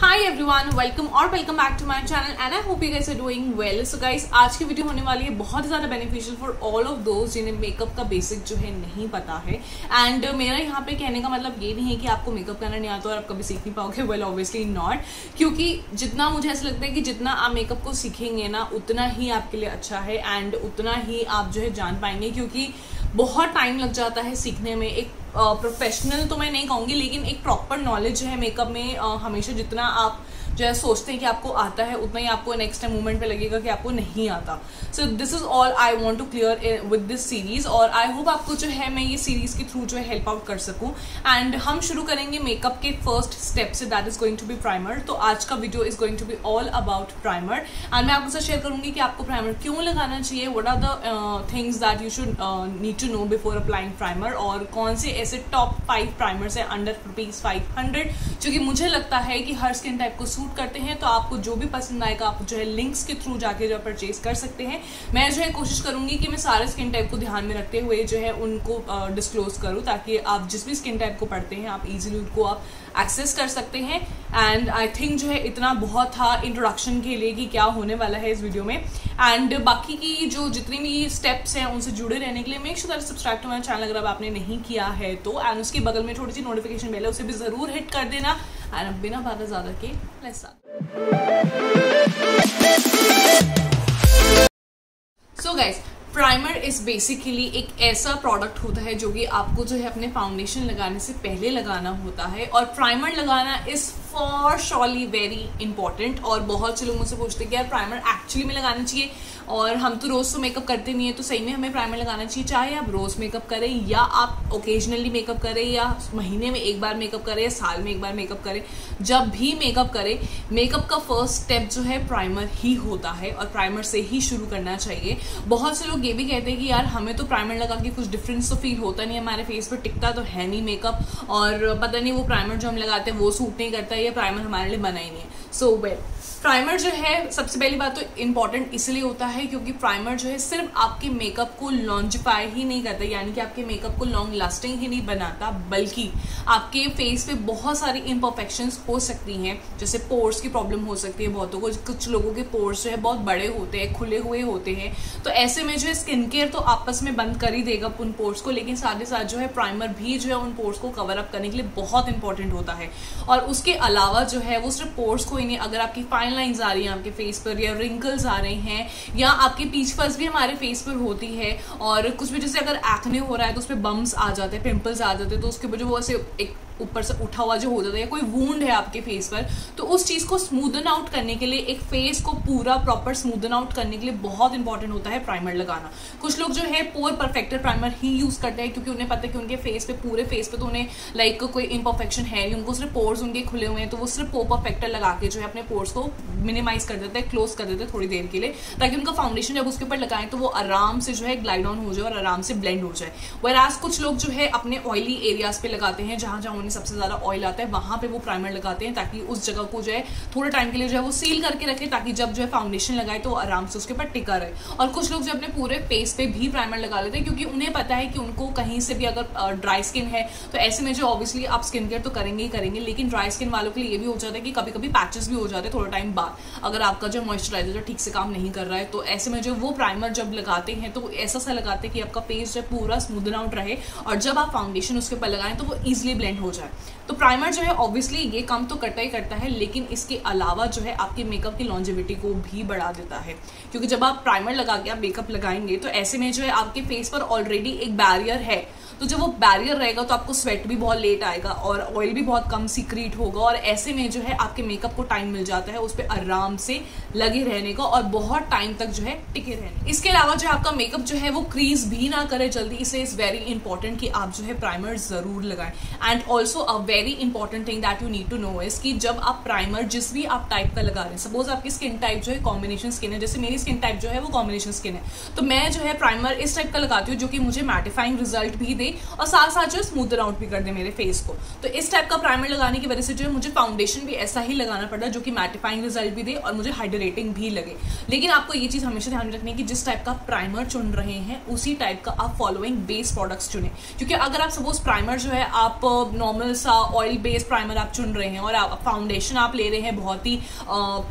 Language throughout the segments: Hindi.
High everyone, welcome back to my channel and I hope you guys are doing well. So guys, आज की वीडियो होने वाली है बहुत ज़्यादा beneficial for all of those जिन्हें मेकअप का बेसिक जो है नहीं पता है। एंड मेरा यहाँ पे कहने का मतलब ये नहीं है कि आपको मेकअप करना नहीं आता और आप कभी सीख नहीं पाओगे। वेल ऑब्वियसली नॉट, क्योंकि जितना मुझे ऐसा लगता है कि जितना आप मेकअप को सीखेंगे ना उतना ही आपके लिए अच्छा है एंड उतना ही आप जो है जान पाएंगे, क्योंकि बहुत टाइम लग जाता है सीखने में। एक प्रोफेशनल तो मैं नहीं कहूँगी, लेकिन एक प्रॉपर नॉलेज जो है मेकअप में हमेशा जितना आप जो है सोचते हैं कि आपको आता है उतना ही आपको नेक्स्ट टाइम मूवमेंट पे लगेगा कि आपको नहीं आता। So this is all I want to clear with this series, और आई होप आपको जो है मैं ये सीरीज के थ्रू जो है हेल्प आउट कर सकूं। एंड हम शुरू करेंगे मेकअप के फर्स्ट स्टेप से, that is going to be primer. तो आज का video is going to be all about primer and मैं आपके साथ शेयर करूंगी कि आपको प्राइमर क्यों लगाना चाहिए, what are the things that you should need to know before applying primer, और कौन से ऐसे टॉप 5 प्राइमर्स है अंडर ₹500 जो कि मुझे लगता है कि हर स्किन टाइप को सूट करते हैं। तो आपको जो भी पसंद आएगा आप जो है लिंक्स के थ्रू जाके जो परचेज कर सकते हैं। मैं जो है कोशिश करूंगी कि मैं सारे स्किन टाइप को ध्यान में रखते हुए जो है उनको डिस्क्लोज करूं, ताकि आप जिस भी स्किन टाइप को पढ़ते हैं आप इजीली उनको आप एक्सेस कर सकते हैं। एंड आई थिंक जो है इतना बहुत था इंट्रोडक्शन के लिए कि क्या होने वाला है इस वीडियो में। एंड बाकी की जो जितनी भी स्टेप्स हैं उनसे जुड़े रहने के लिए make sure that subscribe to my channel अगर आपने नहीं किया है तो, एंड उसके बगल में थोड़ी सी नोटिफिकेशन बेल है उसे भी जरूर हिट कर देना। एंड बिना बात ज्यादा के let's start. So guys, primer is basically एक ऐसा प्रोडक्ट होता है जो कि आपको जो है अपने फाउंडेशन लगाने से पहले लगाना होता है, और प्राइमर लगाना is for surely very important. और बहुत से लोग मुझसे पूछते हैं कि यार प्राइमर एक्चुअली में लगाना चाहिए, और हम तो रोज तो मेकअप करते नहीं है, तो सही में हमें प्राइमर लगाना चाहिए, चाहे आप रोज मेकअप करें या आप ओकेजनली मेकअप करें या महीने में एक बार मेकअप करें या साल में एक बार मेकअप करें। जब भी मेकअप करें, मेकअप का फर्स्ट स्टेप जो है प्राइमर ही होता है और प्राइमर से ही शुरू करना चाहिए। बहुत से लोग ये भी कहते हैं कि यार हमें तो प्राइमर लगा के कुछ डिफरेंस तो फील होता नहीं, हमारे फेस पर टिकता तो है नहीं मेकअप, और पता नहीं वो प्राइमर जो हम लगाते हैं वो सूट नहीं करता, ये प्राइमर हमारे लिए बना ही नहीं है। सो वेल, प्राइमर जो है सबसे पहली बात तो इंपॉर्टेंट इसलिए होता है क्योंकि प्राइमर जो है सिर्फ आपके मेकअप को लॉन्जिफाई ही नहीं करता, यानी कि आपके मेकअप को लॉन्ग लास्टिंग ही नहीं बनाता, बल्कि आपके फेस पे बहुत सारी इम्परफेक्शंस हो सकती हैं। जैसे पोर्स की प्रॉब्लम हो सकती है बहुतों को, कुछ लोगों के पोर्स जो है बहुत बड़े होते हैं, खुले हुए होते हैं, तो ऐसे में जो है स्किन केयर तो आपस में बंद कर ही देगा उन पोर्स को, लेकिन साथ ही साथ जो है प्राइमर भी जो है उन पोर्स को कवर अप करने के लिए बहुत इंपॉर्टेंट होता है। और उसके अलावा जो है वो सिर्फ पोर्स को ही नहीं, अगर आपकी फाइन लाइंस आ रही हैं आपके फेस पर, या रिंकल्स आ रहे हैं, या आपकी पीच फस भी हमारे फेस पर होती है, और कुछ भी जैसे अगर एक्ने हो रहा है तो उस पर बम्स आ जाते हैं, पिंपल्स आ जाते हैं, तो उसके ऊपर जो वो ऐसे एक ऊपर से उठा हुआ जो हो जाता है, या कोई वूंड है आपके फेस पर, तो उस चीज को स्मूदन आउट करने के लिए, एक फेस को पूरा प्रॉपर स्मूदन आउट करने के लिए बहुत इंपॉर्टेंट होता है प्राइमर लगाना। कुछ लोग जो है पोर परफेक्टर प्राइमर ही यूज करते हैं क्योंकि उन्हें पता है कि उनके फेस पे, पूरे फेस पे तो उन्हें लाइक कोई इम्परफेक्शन है नहीं, उनको सिर्फ पोर्स उनके खुले हुए हैं, तो वो सिर्फ पोर परफेक्टर लगा के जो है अपने पोर्स को मिनिमाइज कर देते हैं, क्लोज कर देते हैं थोड़ी देर के लिए, ताकि उनका फाउंडेशन जब उसके ऊपर लगाएं तो वो आराम से जो है ग्लाइड ऑन हो जाए और आराम से ब्लेंड हो जाए। वेराज कुछ लोग जो है अपने ऑयली एरियाज पे लगाते हैं, जहां जहां उन्हें सबसे ज्यादा ऑयल आता है वहां पे वो प्राइमर लगाते हैं, ताकि उस जगह को जो है थोड़े टाइम के लिए जो है वो सील करके रखे, ताकि जब जो है फाउंडेशन लगाए तो आराम से उसके ऊपर टिका रहे। और कुछ लोग जो अपने पूरे फेस पे भी प्राइमर लगा लेते हैं, क्योंकि उन्हें पता है कि उनको कहीं से भी अगर ड्राई स्किन है तो ऐसे में जो ऑब्वियसली आप स्किन केयर तो करेंगे ही करेंगे, लेकिन ड्राई स्किन वालों के लिए ये भी हो जाता है कि कभी कभी पैचेस भी हो जाते हैं थोड़ा टाइम बाद, अगर आपका जो मॉइस्चराइजर ठीक से काम नहीं कर रहा है। तो ऐसे में जो वो प्राइमर जब लगाते हैं तो ऐसा सा लगाते हैं कि आपका फेस जो पूरा स्मूदन आउट रहे, और जब आप फाउंडेशन उसके ऊपर लगाएं तो वो इजिली ब्लेंड हो जाए। तो प्राइमर जो है ऑब्वियसली ये काम तो करता ही करता है, लेकिन इसके अलावा जो है आपके मेकअप की लॉन्जेविटी को भी बढ़ा देता है, क्योंकि जब आप प्राइमर लगा के आप मेकअप लगाएंगे तो ऐसे में जो है आपके फेस पर ऑलरेडी एक बैरियर है, तो जब वो बैरियर रहेगा तो आपको स्वेट भी बहुत लेट आएगा और ऑयल भी बहुत कम सीक्रेट होगा, और ऐसे में जो है आपके मेकअप को टाइम मिल जाता है उस पर आराम से लगे रहने का और बहुत टाइम तक जो है टिके रहने। इसके अलावा जो आपका मेकअप जो है वो क्रीज भी ना करे जल्दी, इसलिए इज वेरी इंपॉर्टेंट कि आप जो है प्राइमर जरूर लगाएं। And also a very important thing that you need to know is कि जब आप प्राइमर जिस भी आप टाइप का लगा रहे हैं, सपोज आपकी स्किन टाइप जो है कॉम्बिनेशन स्किन है, जैसे मेरी स्किन टाइप जो है वो कॉम्बिनेशन स्किन है, तो मैं जो है प्राइमर इस टाइप का लगाती हूँ जो कि मुझे मैटिफाइंग रिजल्ट भी दे दे और साथ साथ जो स्मूथन आउट भी कर दे मेरे फेस को। तो इस टाइप का प्राइमर लगाने की वजह से जो है मुझे फाउंडेशन भी ऐसा ही लगाना पड़ा जो कि मैटिफाइंग रिजल्ट भी दे और मुझे हाइड्रेटिंग भी लगे। लेकिन आपको ये चीज हमेशा ध्यान रखनी है कि जिस टाइप का प्राइमर चुन रहे हैं उसी टाइप का आप फॉलोइंग बेस प्रोडक्ट्स चुने, क्योंकि अगर आप सपोज प्राइमर जो है आप नॉर्मल सा ऑयल बेस्ड प्राइमर आप चुन रहे हैं और फाउंडेशन आप ले रहे हैं बहुत ही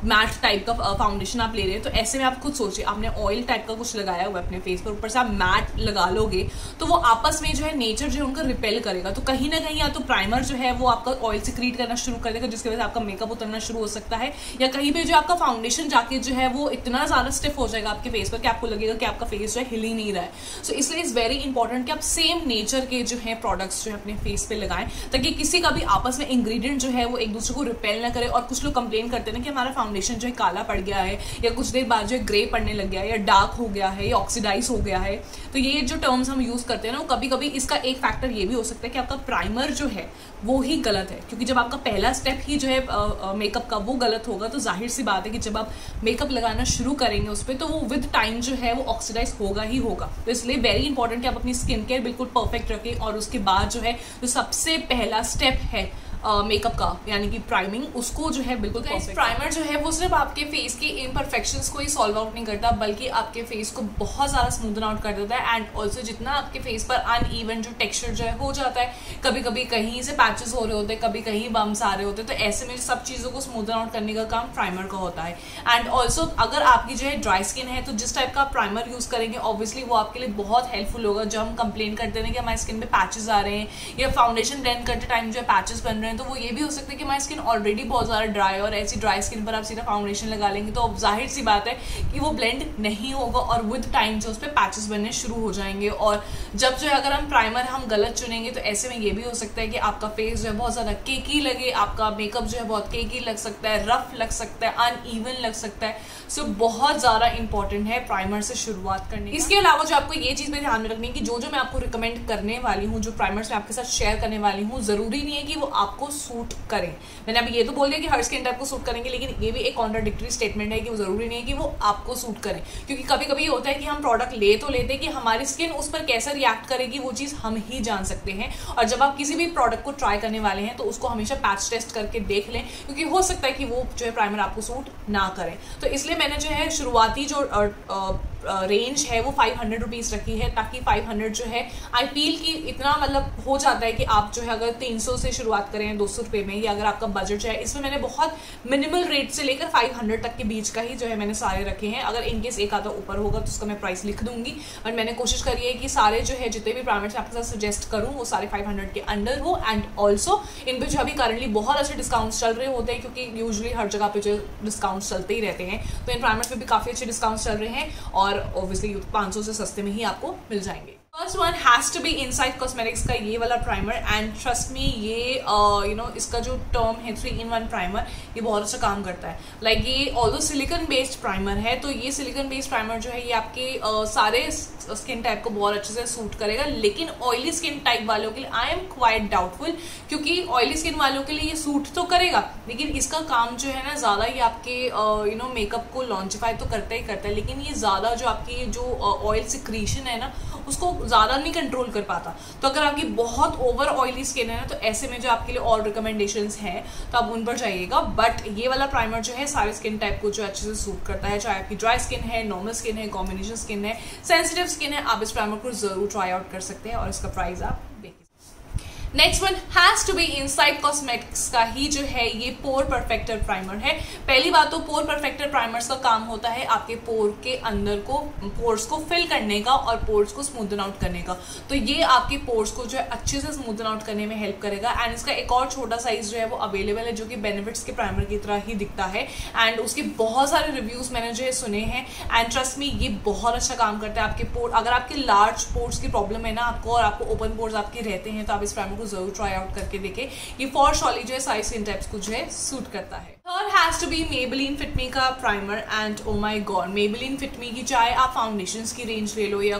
मैट टाइप का फाउंडेशन आप ले रहे हैं, तो ऐसे में आप खुद सोचिए आपने ऑयल टाइप का कुछ लगाया हुआ है अपने फेस पर, ऊपर से आप मैट लगा लोगे तो वो आपस में जो है नेचर जो है उनका रिपेल करेगा। तो कहीं ना कहीं या तो प्राइमर जो है वो आपका ऑयल सिक्रीट करना शुरू कर देगा जिसकी वजह से आपका मेकअप उतरना शुरू हो सकता है, या कहीं पे जो आपका फाउंडेशन जाके जो है वो इतना ज्यादा स्टिफ हो जाएगा आपके फेस पर कि आपको लगेगा कि आपका फेस जो है हिल ही नहीं रहा है। सो इसलिए इज वेरी इंपॉर्टेंट कि आप सेम नेचर के जो है प्रोडक्ट्स जो है अपने फेस पे लगाएं ताकि किसी का भी आपस में इंग्रेडिएंट जो है वो एक दूसरे को रिपेल ना करे। और कुछ लोग कंप्लेन करते हैं कि हमारा फाउंडेशन जो है काला पड़ गया है या कुछ देर बाद जो है ग्रे पड़ने लग गया है या डार्क हो गया है या ऑक्सीडाइज हो गया है। तो ये जो टर्म्स हम यूज करते हैं ना, कभी कभी इसका एक फैक्टर ये भी हो सकता है कि आपका प्राइमर जो है वो ही गलत है, क्योंकि जब आपका पहला स्टेप ही जो है मेकअप का वो गलत होगा तो जाहिर सी बात है कि जब आप मेकअप लगाना शुरू करेंगे उस पर तो वो विद टाइम जो है वो ऑक्सीडाइज होगा ही होगा। तो इसलिए वेरी इंपॉर्टेंट कि आप अपनी स्किन केयर बिल्कुल परफेक्ट रखें और उसके बाद जो है जो सबसे पहला स्टेप है मेकअप का यानी कि प्राइमिंग, उसको जो है बिल्कुल प्राइमर जो है वो सिर्फ आपके फेस के इम्परफेक्शंस को ही सॉल्व आउट नहीं करता बल्कि आपके फेस को बहुत ज्यादा स्मूथन आउट कर देता है। एंड ऑल्सो जितना आपके फेस पर अनइवन जो टेक्सचर जो है हो जाता है, कभी कभी कहीं से पैचेस हो रहे होते हैं, कभी कहीं बम्स आ रहे होते हैं, तो ऐसे में सब चीजों को स्मूथन आउट करने का काम प्राइमर का होता है। एंड ऑल्सो अगर आपकी जो है ड्राई स्किन है तो जिस टाइप का प्राइमर यूज करेंगे ऑब्वियसली वो आपके लिए बहुत हेल्पफुल होगा। जो हम कंप्लेन करते हैं कि हमारी स्किन पे पैचेस आ रहे हैं या फाउंडेशन ब्लेंड करते टाइम जो है पैचेस बन रहे हैं, तो वो ये भी हो सकता है कि हमारी स्किन ऑलरेडी बहुत ज्यादा ड्राई और ऐसी ड्राई स्किन पर आप सीधा फाउंडेशन लगा लेंगे तो जाहिर सी बात है कि वो ब्लेंड नहीं होगा और विद टाइम जो उस पर पैचेस बनने शुरू हो जाएंगे। और जब जो है अगर हम प्राइमर हम गलत चुनेंगे तो ऐसे में ये भी हो सकता है कि आपका फेस जो है बहुत ज्यादा केकी लगे, आपका मेकअप जो है बहुत केकी लग सकता है, रफ लग सकता है, अनइवन लग सकता है। सो बहुत ज्यादा इंपॉर्टेंट है प्राइमर से शुरुआत करनी। इसके अलावा जो आपको ये चीज में ध्यान में रखनी है कि जो मैं आपको रिकमेंड करने वाली हूँ, जो प्राइमर्स मैं आपके साथ शेयर करने वाली हूँ, जरूरी नहीं है कि वो आपको सूट करें। मैंने अभी ये तो बोल दिया कि हर स्किन टाइप को सूट करेंगे, लेकिन ये भी एक कॉन्ट्राडिक्टरी स्टेटमेंट है कि वो जरूरी नहीं है कि वो आपको सूट करें, क्योंकि कभी कभी ये होता है कि हम प्रोडक्ट ले तो लेते हैं कि हमारी स्किन उस पर कैसा रिएक्ट करेगी वो चीज हम ही जान सकते हैं। और जब आप किसी भी प्रोडक्ट को ट्राई करने वाले हैं तो उसको हमेशा पैच टेस्ट करके देख लें, क्योंकि हो सकता है कि वो जो है प्राइमर आपको सूट ना करें। तो इसलिए मैंने जो है शुरुआती जो रेंज है वो 500 रुपीज रखी है, ताकि 500 जो है आई फील कि इतना मतलब हो जाता है कि आप जो है अगर 300 से शुरुआत करें 200 रुपए में, या अगर आपका बजट जो है, इसमें मैंने बहुत मिनिमल रेट से लेकर 500 तक के बीच का ही जो है मैंने सारे रखे हैं। अगर इनकेस एक आधा ऊपर होगा तो उसका मैं प्राइस लिख दूंगी, बट मैंने कोशिश करी है कि सारे जो है जितने भी प्राइमर्स आपके साथ सजेस्ट करूँ वो सारे 500 के अंडर हो। एंड ऑल्सो इन पे जो अभी करंटली बहुत अच्छे डिस्काउंट चल रहे होते हैं, क्योंकि यूजुअली हर जगह पे जो डिस्काउंट चलते ही रहते हैं, तो इन प्राइमर्स पे भी काफी अच्छे डिस्काउंट चल रहे हैं और ऑब्वियसली 500 से सस्ते में ही आपको मिल जाएंगे। First one has to be Insight Cosmetics का ये वाला प्राइमर। एंड ट्रस्ट मी ये इसका जो टर्म है 3-in-1 प्राइमर, ये बहुत अच्छा काम करता है। लाइक ये ऑल्दो सिलिकॉन बेस्ड प्राइमर है, तो ये सिलिकॉन बेस्ड प्राइमर जो है ये आपके सारे स्किन टाइप को बहुत अच्छे से सूट करेगा, लेकिन ऑयली स्किन टाइप वालों के लिए आई एम क्वाइट डाउटफुल, क्योंकि ऑयली स्किन वालों के लिए ये सूट तो करेगा लेकिन इसका काम जो है ना ज्यादा ये आपके मेकअप को लॉन्चिफाई तो करता ही करता है, लेकिन ये ज्यादा जो आपकी जो ऑयल सिक्रीशन है ना उसको ज्यादा नहीं कंट्रोल कर पाता। तो अगर आपकी बहुत ओवर ऑयली स्किन है ना, तो ऐसे में जो आपके लिए और रिकमेंडेशंस हैं तो आप उन पर जाइएगा। बट ये वाला प्राइमर जो है सारे स्किन टाइप को जो अच्छे से सूट करता है, चाहे आपकी ड्राई स्किन है, नॉर्मल स्किन है, कॉम्बिनेशन स्किन है, सेंसिटिव स्किन है, आप इस प्राइमर को जरूर ट्राई आउट कर सकते हैं और इसका प्राइस आप देखिए। Next one has to be Insight Cosmetics का ही जो है ये पोर परफेक्टर प्राइमर है। पहली बात तो पोर परफेक्टर प्राइमर्स का काम होता है आपके पोर के अंदर को पोर्स को फिल करने का और पोर्स को स्मूथन आउट करने का। तो ये आपके पोर्स को जो है अच्छे से स्मूथन आउट करने में हेल्प करेगा। एंड इसका एक और छोटा साइज जो है वो अवेलेबल है, जो कि बेनिफिट्स के प्राइमर की तरह ही दिखता है। एंड उसके बहुत सारे रिव्यूज मैंने जो है सुने हैं, एंड ट्रस्ट मी ये बहुत अच्छा काम करता है। आपके पोर, अगर आपके लार्ज पोर्स की प्रॉब्लम है ना आपको, और आपको ओपन पोर्स आपके रहते हैं, तो आप इस प्राइमर को जरूर ट्राई आउट करके देखें। ये फॉर शॉली जो है सारी स्किन टाइप्स को जो है सूट करता है। Third has to be Maybelline Fit Me का primer and oh my God, Maybelline Fit Me की चाहे आप फाउंडेशंस की रेंज ले लो या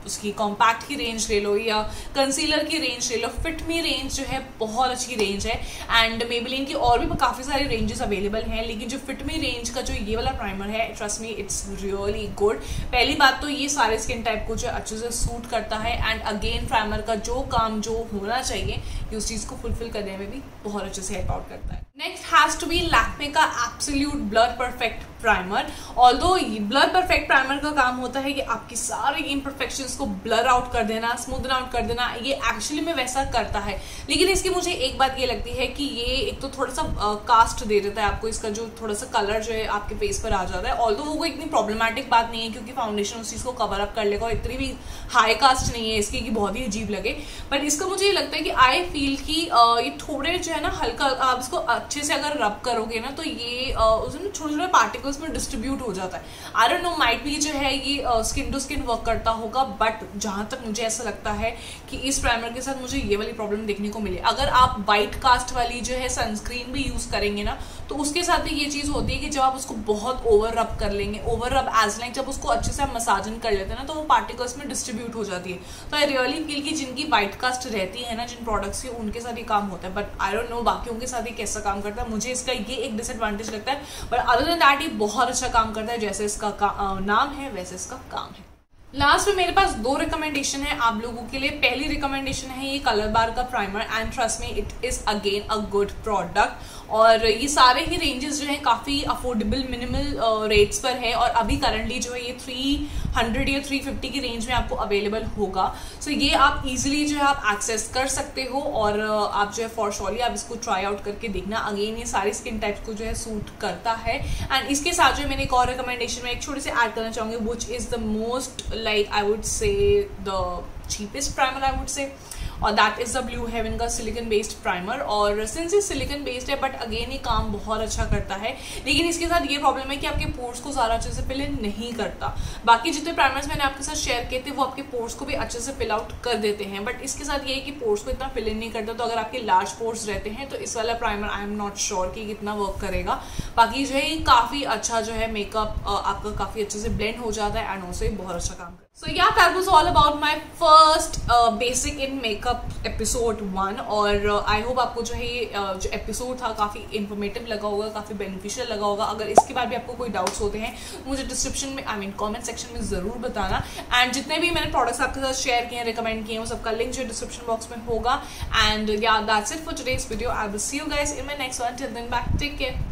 उसकी कॉम्पैक्ट की रेंज ले लो या कंसीलर की रेंज ले लो, फिट मी रेंज जो है बहुत अच्छी रेंज है। एंड मेबेलिन की और भी काफ़ी सारी रेंजेस अवेलेबल हैं, लेकिन जो फिट मी रेंज का जो ये वाला प्राइमर है, trust me it's really good. पहली बात तो ये सारे स्किन टाइप को जो अच्छे से सूट करता है एंड अगेन प्राइमर का जो काम जो होना चाहिए ये उस चीज़ को फुलफिल करने में भी बहुत अच्छे से हेल्प आउट करता है। Next has to be Lakme का absolute blur perfect primer. Although blur perfect primer का काम होता है कि आपकी सारे इम्परफेक्शंस को ब्लर आउट कर देना, स्मूदन आउट कर देना, ये एक्चुअली में वैसा करता है। लेकिन इसकी मुझे एक बात ये लगती है कि ये एक तो थोड़ा सा कास्ट दे देता है आपको, इसका जो थोड़ा सा कलर जो है आपके फेस पर आ जाता है। ऑल्दो वो कोई इतनी प्रॉब्लमेटिक बात नहीं है क्योंकि फाउंडेशन उस चीज़ को कवर अप कर लेगा और इतनी भी हाई कास्ट नहीं है इसकी कि बहुत ही अजीब लगे। बट इसका मुझे ये लगता है कि आई फील कि ये थोड़े जो है ना हल्का, आप इसको अच्छे से अगर रब करोगे ना तो ये उसमें छोटे छोटे पार्टिकल्स में डिस्ट्रीब्यूट हो जाता है। आई डोंट नो, माइट भी जो है ये स्किन टू स्किन वर्क करता होगा, बट जहाँ तक मुझे ऐसा लगता है कि इस प्राइमर के साथ मुझे ये वाली प्रॉब्लम देखने को मिली। अगर आप वाइट कास्ट वाली जो है सनस्क्रीन भी यूज करेंगे ना तो उसके साथ भी ये चीज होती है कि जब आप उसको बहुत ओवर रब कर लेंगे, ओवर रब एज लाइक जब उसको अच्छे से आप मसाजन कर लेते हैं ना तो वो पार्टिकल्स में डिस्ट्रीब्यूट हो जाती है। तो आई रियली फील कि जिनकी वाइट कास्ट रहती है ना जिन प्रोडक्ट्स की, उनके साथ ये काम होता है। बट आई डोंट नो बाकियों के साथ ये कैसा काम करता है, मुझे इसका ये एक डिसएडवांटेज लगता है। बट अदर देन दैट ये बहुत अच्छा काम करता है, जैसे इसका नाम है वैसे इसका काम है। लास्ट में मेरे पास 2 रिकमेंडेशन है आप लोगों के लिए। पहली रिकमेंडेशन है ये कलर बार का primer and trust me it is again a good product. और ये सारे ही रेंजेस जो है काफ़ी अफोर्डेबल मिनिमल रेट्स पर है और अभी करंटली जो है ये 300 या 350 की रेंज में आपको अवेलेबल होगा। सो ये आप इजीली जो है आप एक्सेस कर सकते हो और आप जो है फॉर श्योरली आप इसको ट्राई आउट करके देखना। अगेन ये सारे स्किन टाइप्स को जो है सूट करता है। एंड इसके साथ जो मैंने एक और रिकमेंडेशन में एक छोटी सी ऐड करना चाहूँगी, which is the most like I would say the cheapest primer I would say, और that is the Blue Heaven का सिलिकॉन बेस्ड प्राइमर। और सिंस ये सिलिकॉन बेस्ड है बट अगेन ये काम बहुत अच्छा करता है, लेकिन इसके साथ ये प्रॉब्लम है कि आपके पोर्स को ज़्यादा अच्छे से फिल इन नहीं करता। बाकी जितने प्राइमर्स मैंने आपके साथ शेयर किए थे वो आपके पोर्स को भी अच्छे से फिल आउट कर देते हैं, बट इसके साथ ये है कि पोर्स को इतना फिल इन नहीं करता। तो अगर आपके लार्ज पोर्स रहते हैं तो इस वाला primer I am not sure कि कितना वर्क करेगा। बाकी जो है काफ़ी अच्छा जो है मेकअप आपका काफ़ी अच्छे से ब्लेंड हो जाता है एंड ऑल्सो ये बहुत अच्छा काम करता है। So yeah, that was all about my first basic in makeup episode 1 और I hope आपको जो है जो एपिसोड था काफ़ी इन्फॉर्मेटिव लगा होगा, काफ़ी बेनिफिशियल लगा होगा। अगर इसके बाद भी आपको कोई डाउट्स होते हैं मुझे डिस्क्रिप्शन में कमेंट सेक्शन में ज़रूर बताना। एंड जितने भी मैंने प्रोडक्ट्स आपके साथ शेयर किए हैं, रिकमेंड किए हैं, वो सबका लिंक जो है डिस्क्रिप्शन बॉक्स में होगा। एंड या that's it for today's video. I will see you guys in my next one. Till then bye, take care.